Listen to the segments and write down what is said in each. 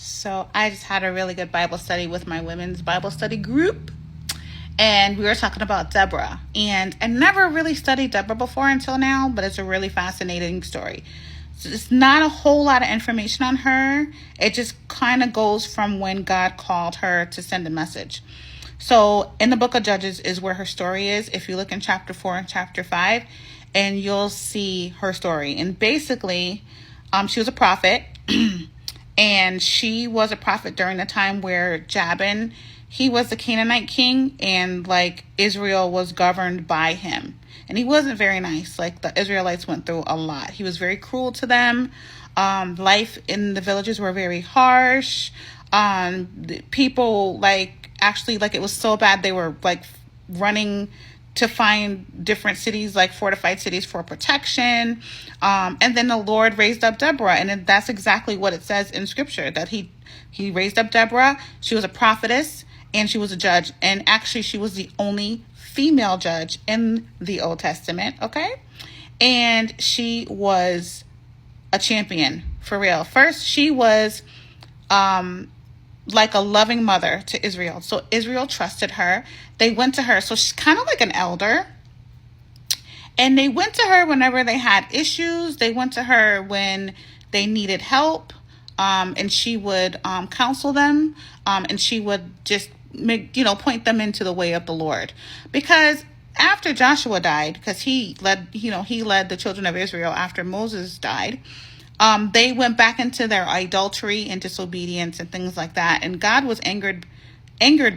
So I just had a really good Bible study with my women's Bible study group. And we were talking about Deborah. And I never really studied Deborah before until now, but it's a really fascinating story. So it's not a whole lot of information on her. It just kind of goes from when God called her to send a message. So in the book of Judges is where her story is. If you look in chapter 4 and chapter 5, and you'll see her story. And basically, she was a prophet. And she was a prophet during the time where Jabin, he was the Canaanite king, and like Israel was governed by him. And he wasn't very nice. Like the Israelites went through a lot. He was very cruel to them. Life in the villages were very harsh. The people like actually like it was so bad they were like running to find different cities, like fortified cities for protection. And then the Lord raised up Deborah. And that's exactly what it says in scripture, that he raised up Deborah. She was a prophetess and she was a judge. And actually she was the only female judge in the Old Testament. Okay. And she was a champion for real. First, she was, like a loving mother to Israel. So Israel trusted her. They went to her. So she's kind of like an elder. And they went to her whenever they had issues. They went to her when they needed help. And she would counsel them. And she would just point them into the way of the Lord. Because after Joshua died, because he led the children of Israel after Moses died, they went back into their idolatry and disobedience and things like that. And God was angered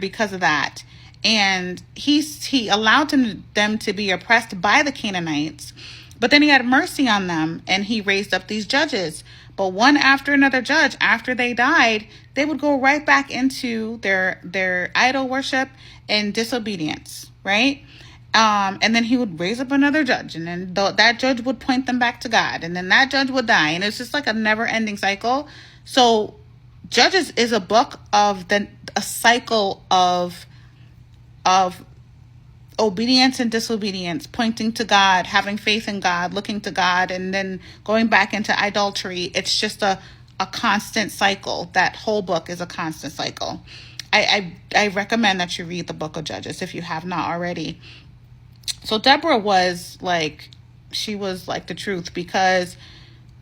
because of that. And he allowed them to be oppressed by the Canaanites. But then he had mercy on them and he raised up these judges. But one after another judge, after they died, they would go right back into their idol worship and disobedience, right? And then he would raise up another judge, and then that judge would point them back to God, and then that judge would die, and it's just like a never-ending cycle. So, Judges is a book of a cycle of obedience and disobedience, pointing to God, having faith in God, looking to God, and then going back into idolatry. It's just a constant cycle. That whole book is a constant cycle. I recommend that you read the book of Judges if you have not already. So Deborah was like the truth, because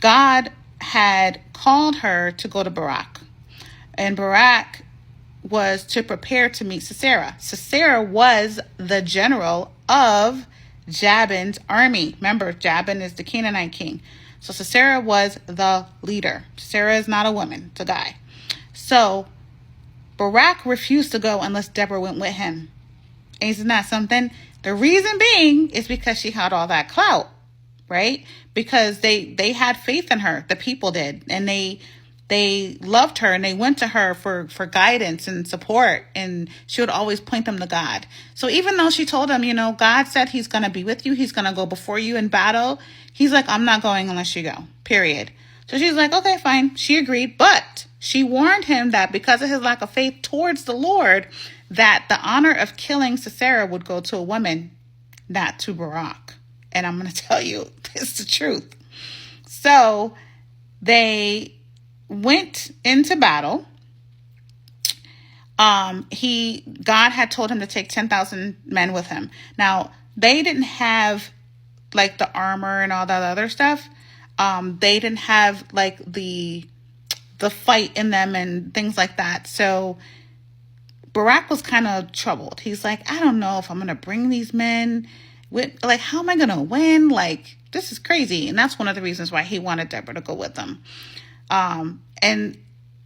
God had called her to go to Barak. And Barak was to prepare to meet Sisera. Sisera was the general of Jabin's army. Remember, Jabin is the Canaanite king. So Sisera was the leader. Sisera is not a woman, it's a guy. So Barak refused to go unless Deborah went with him. Isn't that something? The reason being is because she had all that clout, right? Because they had faith in her, the people did, and they loved her, and they went to her for guidance and support, and she would always point them to God. So even though she told them, God said he's going to be with you, he's going to go before you in battle, he's like, I'm not going unless you go, period. So she's like, okay, fine. She agreed, but she warned him that because of his lack of faith towards the Lord, that the honor of killing Sisera would go to a woman, not to Barak. And I'm going to tell you, it's the truth. So they went into battle. God had told him to take 10,000 men with him. Now, they didn't have like the armor and all that other stuff. They didn't have like the fight in them and things like that. So Barak was kind of troubled. He's like, I don't know if I'm going to bring these men with, like, how am I going to win? Like, this is crazy. And that's one of the reasons why he wanted Deborah to go with them. And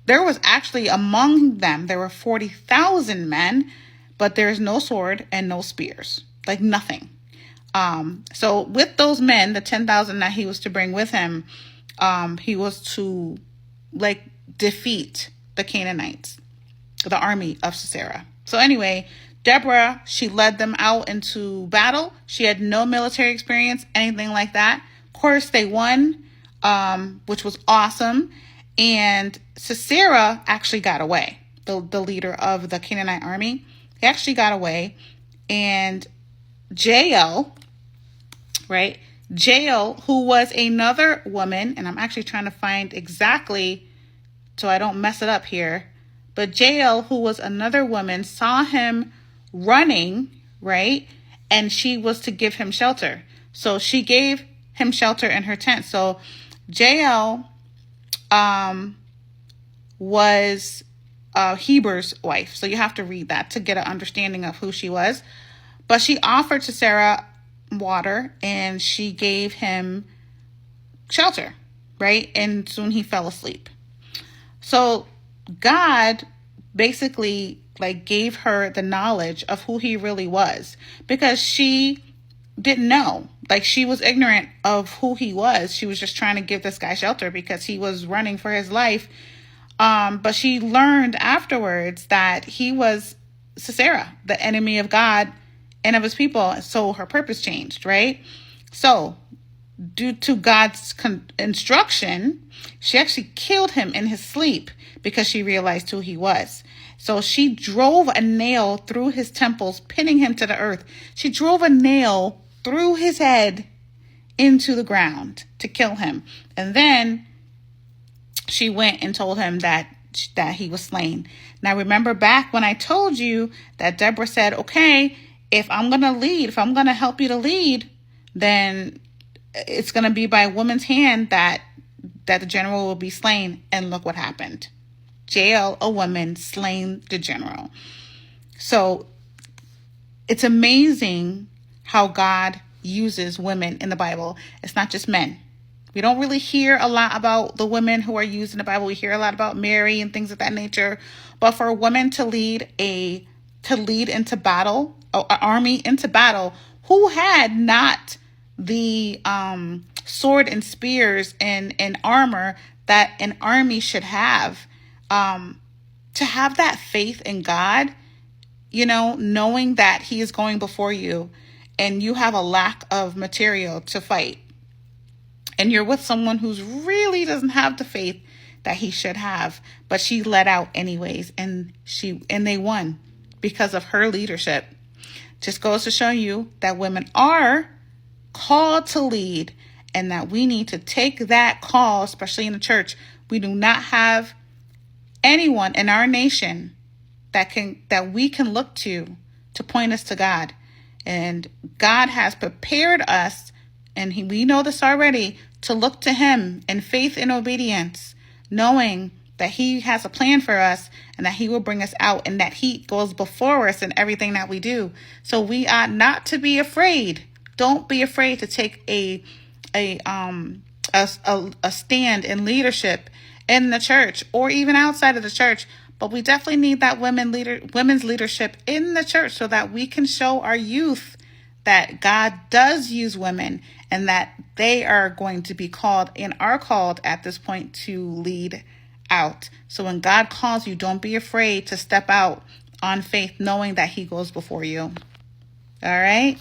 there was actually among them, there were 40,000 men, but there's no sword and no spears, like nothing. So with those men, the 10,000 that he was to bring with him, he was to like defeat the Canaanites, the army of Sisera. So anyway, Deborah, she led them out into battle. She had no military experience, anything like that. Of course, they won, which was awesome. And Sisera actually got away, the leader of the Canaanite army. He actually got away. And Jael, right? Jael, who was another woman, and I'm actually trying to find exactly so I don't mess it up here. But Jael, who was another woman, saw him running, right? And she was to give him shelter. So she gave him shelter in her tent. So Jael was Heber's wife. So you have to read that to get an understanding of who she was. But she offered to Sarah water and she gave him shelter, right? And soon he fell asleep. So God basically like gave her the knowledge of who he really was, because she didn't know. Like, she was ignorant of who he was. She was just trying to give this guy shelter because he was running for his life. But she learned afterwards that he was Sisera, the enemy of God and of his people. So her purpose changed, right? So due to God's instruction, she actually killed him in his sleep because she realized who he was. So she drove a nail through his temples, pinning him to the earth. She drove a nail through his head into the ground to kill him. And then she went and told him that he was slain. Now, remember back when I told you that Deborah said, okay, if I'm going to lead, if I'm going to help you to lead, then it's going to be by a woman's hand that the general will be slain. And look what happened. Jael, a woman, slain the general. So it's amazing how God uses women in the Bible. It's not just men. We don't really hear a lot about the women who are used in the Bible. We hear a lot about Mary and things of that nature. But for a woman to lead into battle, an army into battle, who had not the sword and spears and armor that an army should have, to have that faith in God, knowing that he is going before you and you have a lack of material to fight, and you're with someone who's really doesn't have the faith that he should have, but she let out anyways, and they won because of her leadership. Just goes to show you that women are called to lead, and that we need to take that call, especially in the church. We do not have anyone in our nation that we can look to point us to God. And God has prepared us, and we know this already, to look to him in faith and obedience, knowing that he has a plan for us and that he will bring us out, and that he goes before us in everything that we do. So we ought not to be afraid. Don't be afraid to take a stand in leadership in the church or even outside of the church. But we definitely need that women's leadership in the church, so that we can show our youth that God does use women, and that they are going to be called and are called at this point to lead out. So when God calls you, don't be afraid to step out on faith, knowing that he goes before you. All right.